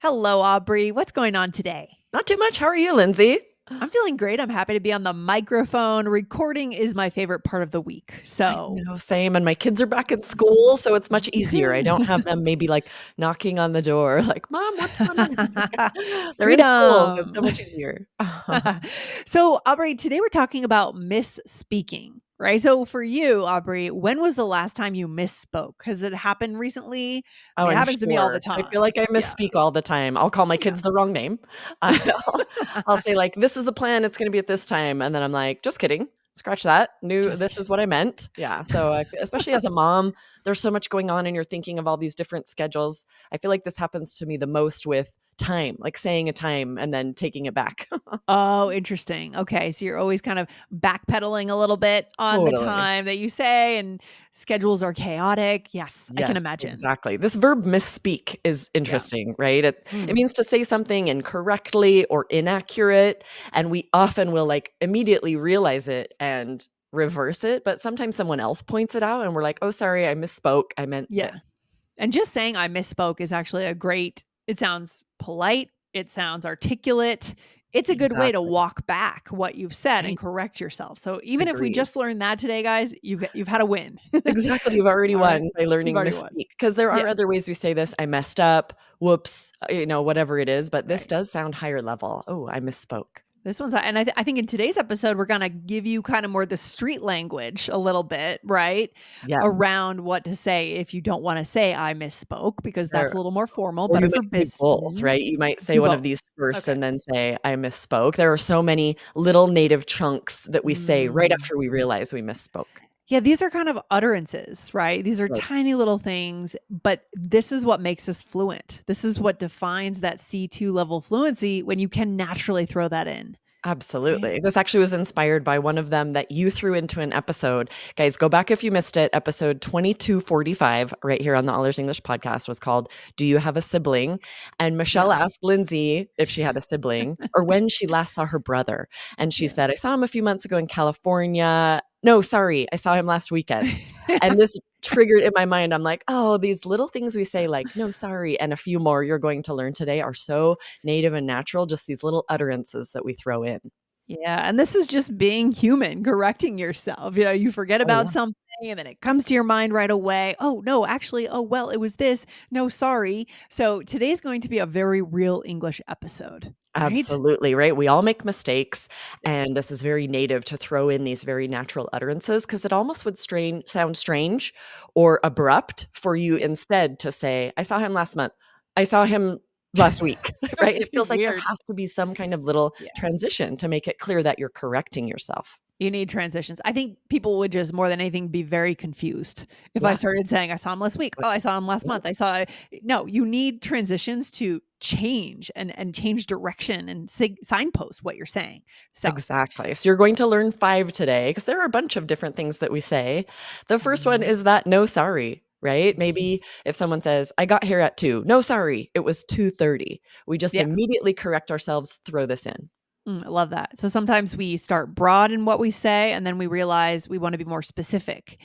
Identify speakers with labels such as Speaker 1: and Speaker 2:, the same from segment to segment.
Speaker 1: Hello, Aubrey. What's going on today?
Speaker 2: Not too much. How are you, Lindsay?
Speaker 1: I'm feeling great. I'm happy to be on the microphone. Recording is my favorite part of the week.
Speaker 2: I
Speaker 1: So,
Speaker 2: know, same. And my kids are back in school, so it's much easier. I don't have them maybe like knocking on the door, like, Mom, what's going on? They're in school, so it's
Speaker 1: freedom.
Speaker 2: so much easier.
Speaker 1: So, Aubrey, today we're talking about misspeaking, right? So, for you, Aubrey, when was the last time you misspoke? Has it happened recently? I
Speaker 2: Oh,
Speaker 1: mean, it
Speaker 2: I'm
Speaker 1: happens to me all the
Speaker 2: sure. I feel
Speaker 1: time.
Speaker 2: like I
Speaker 1: Yeah.
Speaker 2: misspeak all the time. I'll call my
Speaker 1: Yeah.
Speaker 2: kids the wrong name. I'll, I'll say like, "This is the plan. It's going to be at this time," and then I'm like, "Just kidding. Scratch that. New.
Speaker 1: Just
Speaker 2: This is
Speaker 1: kidding.
Speaker 2: what I meant." Yeah. So, especially as a mom, there's so much going on, and you're thinking of all these different schedules. I feel like this happens to me the most with time, like saying a time and then taking it back.
Speaker 1: Oh, interesting. Okay. So you're always kind of backpedaling a little bit on the
Speaker 2: Totally.
Speaker 1: time that you say, and schedules are chaotic. Yes, I can
Speaker 2: Yes,
Speaker 1: imagine.
Speaker 2: exactly. This verb misspeak is
Speaker 1: Yeah.
Speaker 2: interesting, right? It
Speaker 1: Mm.
Speaker 2: means to say something incorrectly or inaccurate, and we often will like immediately realize it and reverse it, but sometimes someone else points it out and we're like, "Oh, sorry, I misspoke. I meant
Speaker 1: Yeah.
Speaker 2: this."
Speaker 1: And just saying I misspoke is actually it sounds polite. It sounds articulate. It's a good way to
Speaker 2: Exactly.
Speaker 1: walk back what you've said and
Speaker 2: Right.
Speaker 1: correct yourself. So even if we
Speaker 2: Agreed.
Speaker 1: just learned that today, guys, you've had a win.
Speaker 2: Exactly, you've already
Speaker 1: All right.
Speaker 2: won by
Speaker 1: You've
Speaker 2: learning
Speaker 1: already won.
Speaker 2: misspeak because there are
Speaker 1: Yeah.
Speaker 2: other ways we say this, "I messed up," "Whoops," whatever it is, but this
Speaker 1: Right.
Speaker 2: does sound higher level. "Oh, I misspoke."
Speaker 1: This one's and I think in today's episode, we're gonna give you kind of more the street language a little bit, right?
Speaker 2: Yeah.
Speaker 1: Around what to say if you don't want to say I misspoke, because that's
Speaker 2: There
Speaker 1: a little more formal,
Speaker 2: Or
Speaker 1: better
Speaker 2: you
Speaker 1: for
Speaker 2: might say
Speaker 1: biz.
Speaker 2: both, right? You might say
Speaker 1: Do
Speaker 2: one of
Speaker 1: both.
Speaker 2: these first
Speaker 1: Okay.
Speaker 2: and then say, "I misspoke." There are so many little native chunks that we say right
Speaker 1: Mm.
Speaker 2: after we realize we misspoke.
Speaker 1: Yeah, these are kind of utterances, right? These are
Speaker 2: Right.
Speaker 1: tiny little things, but this is what makes us fluent. This is what defines that C2 level fluency when you can naturally throw that in, right?
Speaker 2: Absolutely. This actually was inspired by one of them that you threw into an episode. Guys, go back if you missed it. Episode 2245, right here on the All Ears English podcast, was called "Do You Have a Sibling?" And Michelle
Speaker 1: Yeah.
Speaker 2: asked Lindsay if she had a sibling or when she last saw her brother. And she
Speaker 1: Yeah.
Speaker 2: said, "I saw him a few months ago in California. No, sorry, I saw him last weekend." And this triggered in my mind. I'm like, "Oh, these little things we say like, 'No, sorry,' and a few more you're going to learn today are so native and natural, just these little utterances that we throw in."
Speaker 1: Yeah, and this is just being human, correcting yourself. You forget
Speaker 2: Oh,
Speaker 1: about
Speaker 2: yeah.
Speaker 1: something and then it comes to your mind right away. Oh, no, actually, oh, well, it was this. No, sorry. So today's going to be a very real English episode, right?
Speaker 2: Absolutely, right? We all make mistakes,
Speaker 1: Yeah.
Speaker 2: and this is very native to throw in these very natural utterances because it almost would sound strange or abrupt for you
Speaker 1: Yeah.
Speaker 2: instead to say, "I saw him last month. I saw him last week," right? It
Speaker 1: It'd be
Speaker 2: feels like there
Speaker 1: weird.
Speaker 2: has to be some kind of little
Speaker 1: Yeah.
Speaker 2: transition to make it clear that you're correcting yourself.
Speaker 1: You need transitions. I think people would just more than anything be very confused if I
Speaker 2: Yeah.
Speaker 1: started saying I saw him last week.
Speaker 2: But
Speaker 1: Oh, I saw him last
Speaker 2: yeah,
Speaker 1: month. I saw No, you need transitions to change and change direction and signpost what you're saying. So,
Speaker 2: exactly. So you're going to learn 5 today because there are a bunch of different things that we say. The first one
Speaker 1: Mhm.
Speaker 2: is that "no, sorry," right? Maybe if someone says, "I got here at 2." "No, sorry, it was 2:30." We just
Speaker 1: Yeah.
Speaker 2: immediately correct ourselves, throw this in.
Speaker 1: I love that. So sometimes we start broad in what we say, and then we realize we want to be more specific.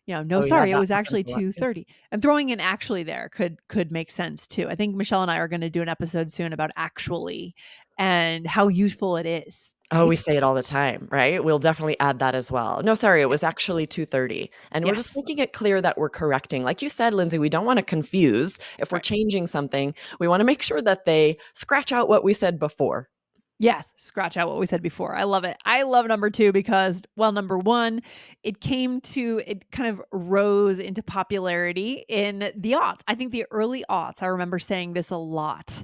Speaker 1: No,
Speaker 2: Oh, yeah,
Speaker 1: sorry, it
Speaker 2: that
Speaker 1: was
Speaker 2: happens
Speaker 1: actually
Speaker 2: a lot too.
Speaker 1: 2:30. And throwing in actually there could make sense too. I think Michelle and I are going to do an episode soon about actually and how useful it is,
Speaker 2: Oh, we
Speaker 1: right?
Speaker 2: say it all the time, right? We'll definitely add that as well. "No, sorry, it
Speaker 1: Yeah.
Speaker 2: was actually 2:30." And we're just
Speaker 1: Yes.
Speaker 2: making it clear that we're correcting. Like you said, Lindsay, we don't wanna confuse. If we're
Speaker 1: Right.
Speaker 2: changing something, we wanna make sure that they scratch out what we said before.
Speaker 1: Yes, scratch out what we said before. I love it. I love number 2 because, well, number 1, it kind of rose into popularity in the aughts. I think the early aughts, I remember saying this a lot.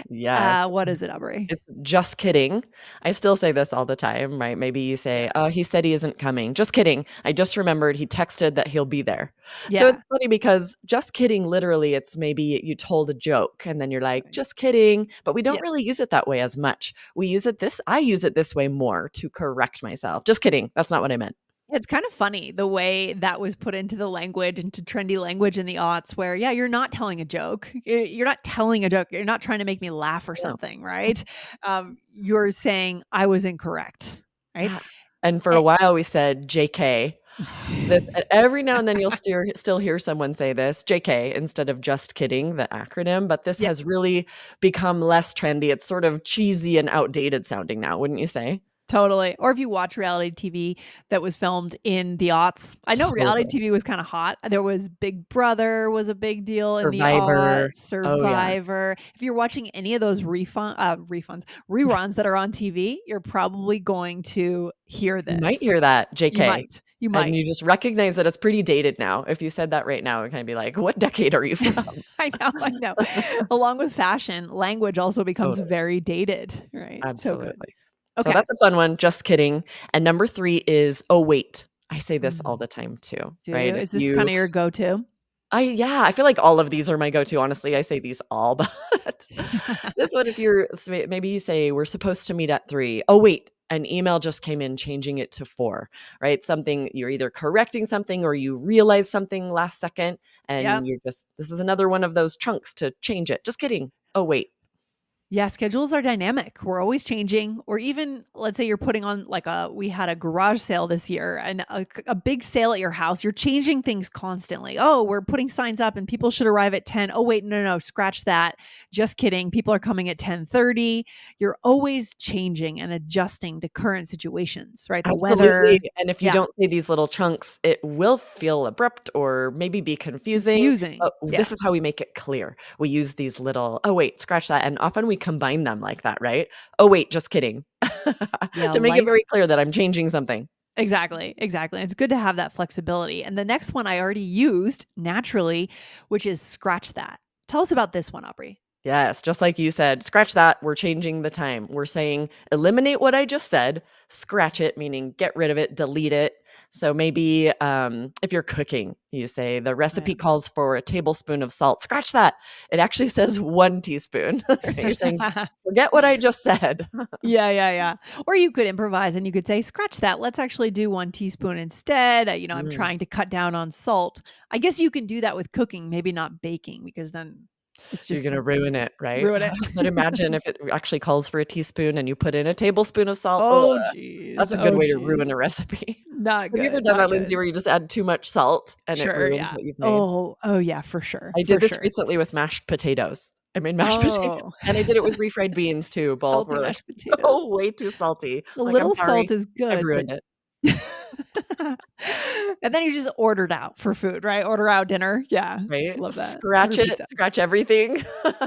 Speaker 2: Yes.
Speaker 1: What is it, Aubrey?
Speaker 2: It's "Just kidding." I still say this all the time, right? Maybe you say,
Speaker 1: Yeah.
Speaker 2: "Oh, he said he isn't coming." "Just kidding. I just remembered he texted that he'll be there." So it's
Speaker 1: Yeah.
Speaker 2: funny because "just kidding," literally, it's maybe you told a joke and then you're like,
Speaker 1: Right.
Speaker 2: "Just kidding." But we don't
Speaker 1: Yeah.
Speaker 2: really use it that way as much. I use it this way more to correct myself. "Just kidding. That's not what I meant."
Speaker 1: It's kind of funny the way that was put into the language, into trendy language in the aughts where, yeah, you're not telling a joke. You're not telling a joke. You're not trying to make me laugh or
Speaker 2: Yeah.
Speaker 1: something, right? You're saying I was incorrect, right?
Speaker 2: Yeah. And for
Speaker 1: Eh
Speaker 2: a while we said JK. This every now and then you'll still hear someone say this, JK, instead of just kidding, the acronym, but this
Speaker 1: Yeah.
Speaker 2: has really become less trendy. It's sort of cheesy and outdated sounding now, wouldn't you say?
Speaker 1: Totally. Or if you watch reality TV that was filmed in the aughts. I know reality
Speaker 2: Totally.
Speaker 1: TV was kinda hot. There was Big Brother was a big deal in the
Speaker 2: Survivor.
Speaker 1: aughts,
Speaker 2: Oh, yeah.
Speaker 1: Survivor. If you're watching any of those reruns that are on TV, you're probably going to hear
Speaker 2: You might
Speaker 1: this.
Speaker 2: hear that,
Speaker 1: You
Speaker 2: JK,
Speaker 1: might. You
Speaker 2: and
Speaker 1: might.
Speaker 2: you just recognize that it's pretty dated now. If you said that right now, it kinda be like, "What decade are you from?"
Speaker 1: I know, I know. Along with fashion, language also becomes
Speaker 2: Totally.
Speaker 1: very dated, right? So good.
Speaker 2: Absolutely. So
Speaker 1: Okay.
Speaker 2: that's a fun one, just kidding. And number 3 is, "Oh, wait." I say this all
Speaker 1: Mm.
Speaker 2: the time too,
Speaker 1: Do
Speaker 2: right? If
Speaker 1: is this
Speaker 2: you
Speaker 1: kinda your go-to?
Speaker 2: yeah, I feel like all of these are my go-to, honestly. I say these all, but this one, if you're maybe you say, "We're supposed to meet at 3." "Oh, wait, an email just came in changing it to 4." Right? Something you're either correcting something or you realize something last second,
Speaker 1: Yep.
Speaker 2: and you're just this is another one of those chunks to change it. "Just kidding. Oh, wait."
Speaker 1: Yeah, schedules are dynamic. We're always changing. Or even, let's say you're putting on we had a garage sale this year and a big sale at your house. You're changing things constantly. Oh, we're putting signs up and people should arrive at 10. Oh, wait, no, no, no, scratch that. Just kidding. People are coming at 10:30. You're always changing and adjusting to current situations, right? The
Speaker 2: Absolutely,
Speaker 1: weather.
Speaker 2: and if you
Speaker 1: Yeah.
Speaker 2: don't say these little chunks, it will feel abrupt or maybe be confusing,
Speaker 1: Confusing.
Speaker 2: but
Speaker 1: Yeah.
Speaker 2: this is how we make it clear. We use these little, "Oh, wait, scratch that," and often we combine them like that, right? "Oh, wait, just kidding."
Speaker 1: Yeah.
Speaker 2: To make it
Speaker 1: Light.
Speaker 2: very clear that I'm changing something.
Speaker 1: Exactly, exactly. It's good to have that flexibility. And the next one I already used naturally, which is scratch that. Tell us about this one, Aubrey.
Speaker 2: Yes, just like you said, scratch that, we're changing the time. We're saying, "Eliminate what I just said," scratch it, meaning get rid of it, delete it. So maybe, if you're cooking, you say, "The
Speaker 1: Oh, yeah.
Speaker 2: recipe calls for a tablespoon of salt." Scratch that. It actually says 1 teaspoon. Right? You're saying, "Forget what I just said."
Speaker 1: Yeah, yeah, yeah. Or you could improvise and you could say, scratch that. Let's actually do 1 teaspoon instead. I'm
Speaker 2: Mm.
Speaker 1: trying to cut down on salt. I guess you can do that with cooking, maybe not baking, because then it's
Speaker 2: You're
Speaker 1: just
Speaker 2: gonna ruin it, right?
Speaker 1: ruin it.
Speaker 2: But imagine if it actually calls for a teaspoon and you put in a tablespoon of salt. Ugh,
Speaker 1: Oh, geez.
Speaker 2: that's a good
Speaker 1: Oh,
Speaker 2: way to
Speaker 1: geez.
Speaker 2: ruin a recipe.
Speaker 1: Not
Speaker 2: Have you ever
Speaker 1: good.
Speaker 2: done
Speaker 1: Not
Speaker 2: that, Lindsay,
Speaker 1: good.
Speaker 2: where you just add too much salt and it
Speaker 1: Sure.
Speaker 2: ruins
Speaker 1: Yeah.
Speaker 2: what you've made?
Speaker 1: Oh, yeah, for sure.
Speaker 2: I
Speaker 1: For
Speaker 2: did this
Speaker 1: sure.
Speaker 2: recently with mashed potatoes. I made mashed potatoes,
Speaker 1: Oh.
Speaker 2: and I did it with refried beans too. Both
Speaker 1: Salty
Speaker 2: were, like,
Speaker 1: mashed potatoes.
Speaker 2: so way too salty.
Speaker 1: A
Speaker 2: Like, "I'm
Speaker 1: little salt
Speaker 2: sorry.
Speaker 1: is
Speaker 2: I've
Speaker 1: good, but
Speaker 2: ruined it."
Speaker 1: and then you just ordered out for food, right? Order out dinner. Yeah.
Speaker 2: Right?
Speaker 1: Love that.
Speaker 2: Scratch
Speaker 1: Order
Speaker 2: it,
Speaker 1: pizza.
Speaker 2: scratch everything.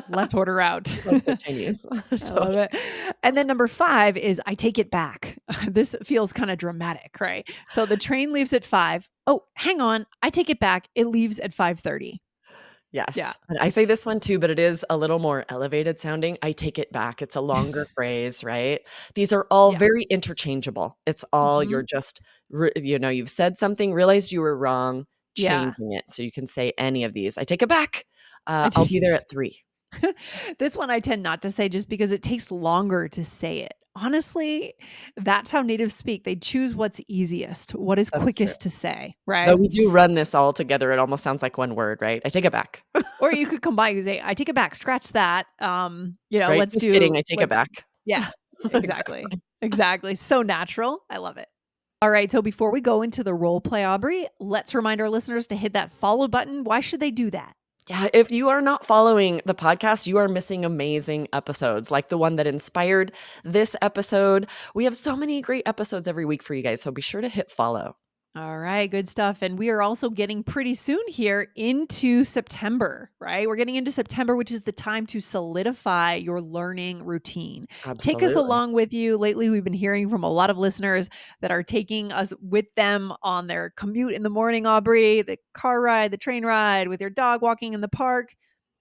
Speaker 1: Let's order out.
Speaker 2: Let's get Chinese.
Speaker 1: I
Speaker 2: Totally.
Speaker 1: love it. And then number 5 is I take it back. This feels kinda dramatic, right? So the train leaves at 5. Oh, hang on. I take it back. It leaves at 5:30. Yeah.
Speaker 2: Yes, and I say this one too, but it is a little more elevated sounding. I take it back. It's a longer phrase, right? These are all
Speaker 1: Yeah.
Speaker 2: very interchangeable. It's all you're
Speaker 1: Mhm.
Speaker 2: just you've said something, realized you were wrong,
Speaker 1: Yeah.
Speaker 2: changing it. So you can say any of these. I take it back.
Speaker 1: I
Speaker 2: I'll be
Speaker 1: take
Speaker 2: there at 3.
Speaker 1: This one I tend not to say just because it takes longer to say it. Honestly, that's how natives speak. They choose what's easiest, what is
Speaker 2: That's true.
Speaker 1: quickest to say,
Speaker 2: Though
Speaker 1: right?
Speaker 2: we do run this all together, it almost sounds like one word, right? I take it back,
Speaker 1: Or you could combine, you say, I take it back, scratch that.
Speaker 2: right? Just kidding, I take it
Speaker 1: Let's
Speaker 2: back.
Speaker 1: yeah, exactly.
Speaker 2: Exactly.
Speaker 1: Exactly. So natural. I love it. All right. So before we go into the role play, Aubrey, let's remind our listeners to hit that follow button. Why should they do that?
Speaker 2: Yeah, if you are not following the podcast, you are missing amazing episodes like the one that inspired this episode. We have so many great episodes every week for you guys, so be sure to hit follow.
Speaker 1: All right, good stuff. And we are also getting pretty soon here into September, right? We're getting into September, which is the time to solidify your learning routine. Take us
Speaker 2: Absolutely.
Speaker 1: along with you. Lately, we've been hearing from a lot of listeners that are taking us with them on their commute in the morning, Aubrey, the car ride, the train ride, with your dog walking in the park.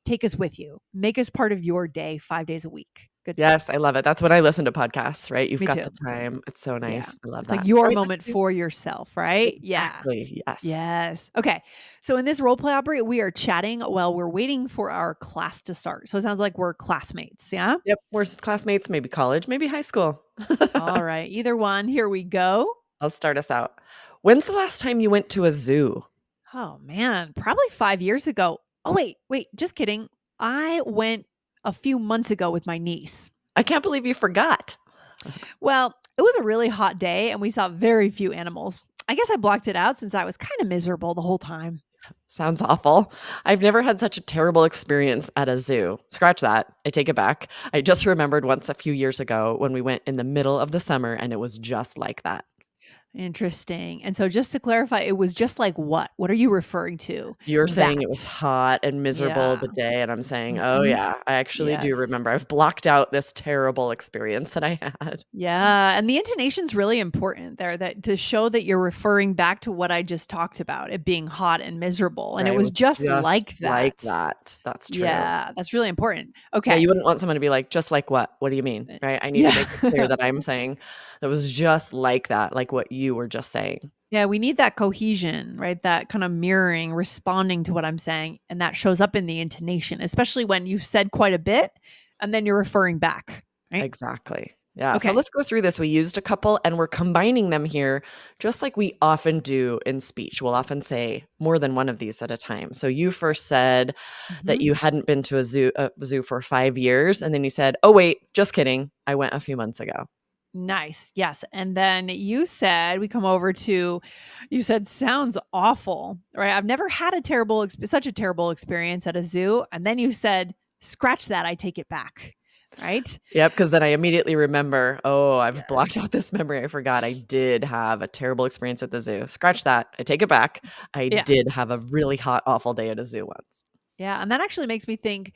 Speaker 1: Take us with you. Make us part of your day 5 days a week. Good stuff.
Speaker 2: Yes, I love it. That's when I listen to podcasts, right? You've
Speaker 1: Me
Speaker 2: got
Speaker 1: too.
Speaker 2: the time. It's so
Speaker 1: Yeah.
Speaker 2: nice. I love
Speaker 1: It's like
Speaker 2: that.
Speaker 1: your
Speaker 2: Try
Speaker 1: moment
Speaker 2: this too.
Speaker 1: for yourself, right? Yeah.
Speaker 2: Exactly. Yes.
Speaker 1: Yes. Okay. So in this role play opera, we are chatting while we're waiting for our class to start. So it sounds like we're classmates. Yeah.
Speaker 2: Yep. We're classmates, maybe college, maybe high school.
Speaker 1: All right. Either one. Here we go.
Speaker 2: I'll start us out. When's the last time you went to a zoo?
Speaker 1: Oh, man. Probably 5 years ago. Oh, wait. Just kidding. I went a few months ago with my niece.
Speaker 2: I can't believe you forgot.
Speaker 1: Well, it was a really hot day and we saw very few animals. I guess I blocked it out since I was kind of miserable the whole time.
Speaker 2: Sounds awful. I've never had such a terrible experience at a zoo. Scratch that. I take it back. I just remembered once a few years ago when we went in the middle of the summer and it was just like that.
Speaker 1: Interesting. And so just to clarify, it was just like what? What are you referring to?
Speaker 2: You're saying it was
Speaker 1: That.
Speaker 2: hot and miserable
Speaker 1: Yeah.
Speaker 2: the day, and I'm saying, "Oh,
Speaker 1: Mhm.
Speaker 2: yeah, I actually do
Speaker 1: Yes.
Speaker 2: remember. I've blocked out this terrible experience that I had."
Speaker 1: Yeah, and the intonation's really important there that to show that you're referring back to what I just talked about, it being hot and miserable, and it
Speaker 2: Right, it
Speaker 1: was
Speaker 2: was
Speaker 1: just
Speaker 2: just
Speaker 1: like
Speaker 2: like
Speaker 1: that.
Speaker 2: that. That's true.
Speaker 1: Yeah, that's really important.
Speaker 2: Yeah,
Speaker 1: Okay.
Speaker 2: you wouldn't want someone to be like, "Just like what? What do you mean?" Right? I need to
Speaker 1: Yeah.
Speaker 2: make it clear that I'm saying that was just like that, like what you were just saying.
Speaker 1: Yeah, we need that cohesion, right? That kind of mirroring, responding to what I'm saying, and that shows up in the intonation, especially when you've said quite a bit and then you're referring back, right?
Speaker 2: Exactly. Yeah, so
Speaker 1: Okay.
Speaker 2: let's go through this. We used a couple and we're combining them here just like we often do in speech. We'll often say more than one of these at a time. So you first said that
Speaker 1: Mhm.
Speaker 2: you hadn't been to a zoo for 5 years, and then you said, "Oh, wait, just kidding. I went a few months ago."
Speaker 1: Nice. Yes. And then you said, we come over to, you said, sounds awful, right? I've never had such a terrible experience at a zoo. And then you said, scratch that. I take it back. Right.
Speaker 2: Yep, because then I immediately remember, "Oh,
Speaker 1: Yeah.
Speaker 2: I've blocked out this memory. I forgot I did have a terrible experience at the zoo." Scratch that. I take it back. I
Speaker 1: Yeah.
Speaker 2: did have a really hot, awful day at a zoo once.
Speaker 1: Yeah. And that actually makes me think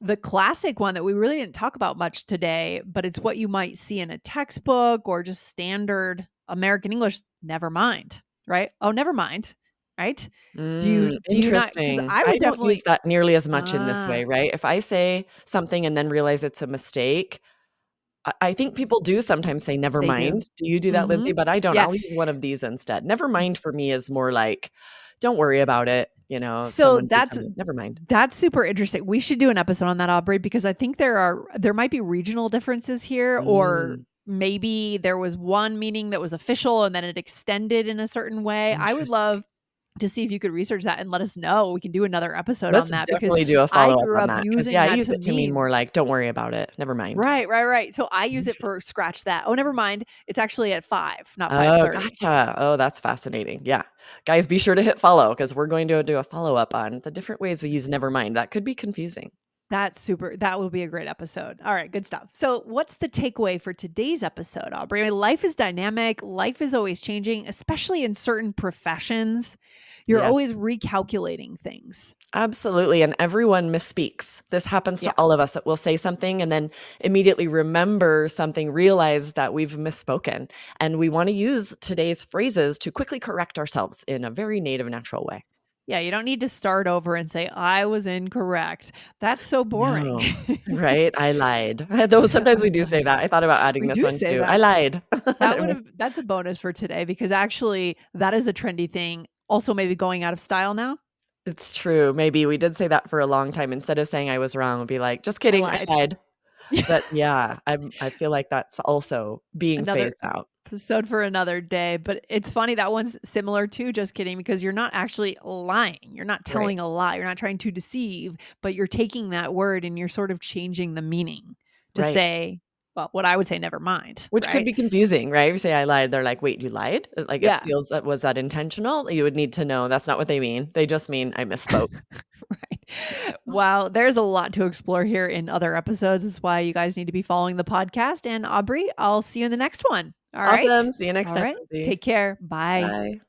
Speaker 1: the classic one that we really didn't talk about much today, but it's what you might see in a textbook or just standard American English. Never mind. Right. Oh, never mind. Right. Do you not? Because
Speaker 2: Interesting.
Speaker 1: I
Speaker 2: I
Speaker 1: would
Speaker 2: don't use
Speaker 1: definitely,
Speaker 2: that nearly as much in this
Speaker 1: ah,
Speaker 2: way, right? If I say something and then realize it's a mistake, I think people do sometimes say, "Never
Speaker 1: they do.
Speaker 2: mind." Do you do that, Lindsay?
Speaker 1: Mhm.
Speaker 2: But I don't.
Speaker 1: Yeah.
Speaker 2: I'll use one of these instead. "Never mind" for me is more like, "Don't worry about it." If
Speaker 1: So
Speaker 2: someone did something, "Never mind."
Speaker 1: that's super interesting. We should do an episode on that, Aubrey, because I think there might be regional differences here, or
Speaker 2: Mm,
Speaker 1: maybe there was one meaning that was official and then it extended in a certain way. I would
Speaker 2: interesting.
Speaker 1: love to see if you could research that and let us know. We can do another episode on
Speaker 2: Let's
Speaker 1: that because
Speaker 2: definitely do a
Speaker 1: I
Speaker 2: follow-up
Speaker 1: grew
Speaker 2: on
Speaker 1: up
Speaker 2: that because
Speaker 1: using
Speaker 2: yeah, I
Speaker 1: that
Speaker 2: use
Speaker 1: to
Speaker 2: it to mean
Speaker 1: mean
Speaker 2: more like, "Don't worry about it. Never mind."
Speaker 1: right, right, right. So I use it for
Speaker 2: Interesting.
Speaker 1: scratch that. Oh, never mind. It's actually at 5, not
Speaker 2: Oh,
Speaker 1: 5:30.
Speaker 2: gotcha. Oh, that's fascinating. Yeah. Guys, be sure to hit follow because we're going to do a follow-up on the different ways we use "never mind." That could be confusing.
Speaker 1: That will be a great episode. All right, good stuff. So, what's the takeaway for today's episode, Aubrey? I mean, life is dynamic, life is always changing, especially in certain professions. You're
Speaker 2: Yeah.
Speaker 1: always recalculating things.
Speaker 2: Absolutely, and everyone misspeaks. This happens to
Speaker 1: Yeah.
Speaker 2: all of us that we'll say something and then immediately remember something, realize that we've misspoken, and we wanna use today's phrases to quickly correct ourselves in a very native, natural way.
Speaker 1: Yeah, you don't need to start over and say I was incorrect. That's so boring.
Speaker 2: No. Right? I lied. Though sometimes we do say that. I thought about adding
Speaker 1: We
Speaker 2: this
Speaker 1: do
Speaker 2: one
Speaker 1: say
Speaker 2: too. I
Speaker 1: that.
Speaker 2: lied.
Speaker 1: That's a bonus for today because actually that is a trendy thing. Also maybe going out of style now.
Speaker 2: It's true, maybe we did say that for a long time. Instead of saying I was wrong, we'll be like, "Just
Speaker 1: I
Speaker 2: kidding, I
Speaker 1: lied.
Speaker 2: lied." But yeah, I feel like that's also being
Speaker 1: Another
Speaker 2: phased out.
Speaker 1: episode for another day, but it's funny that one's similar to just kidding because you're not actually lying. You're not
Speaker 2: Right,
Speaker 1: telling a lie. You're not trying to deceive, but you're taking that word and you're sort of changing the meaning to
Speaker 2: right.
Speaker 1: say, well, what I would say, never mind,
Speaker 2: Which could
Speaker 1: right?
Speaker 2: be confusing, right? If you say I lied, they're like, "Wait, you lied?" Like, it
Speaker 1: Yeah.
Speaker 2: feels that was that intentional? You would need to know that's not what they mean. They just mean I misspoke.
Speaker 1: Right. Wow, there's a lot to explore here in other episodes. That's why you guys need to be following the podcast. And Aubrey, I'll see you in the next one. All right.
Speaker 2: Awesome. See you next
Speaker 1: All
Speaker 2: time,
Speaker 1: right.
Speaker 2: Lindsay.
Speaker 1: Take care. Bye.
Speaker 2: Bye.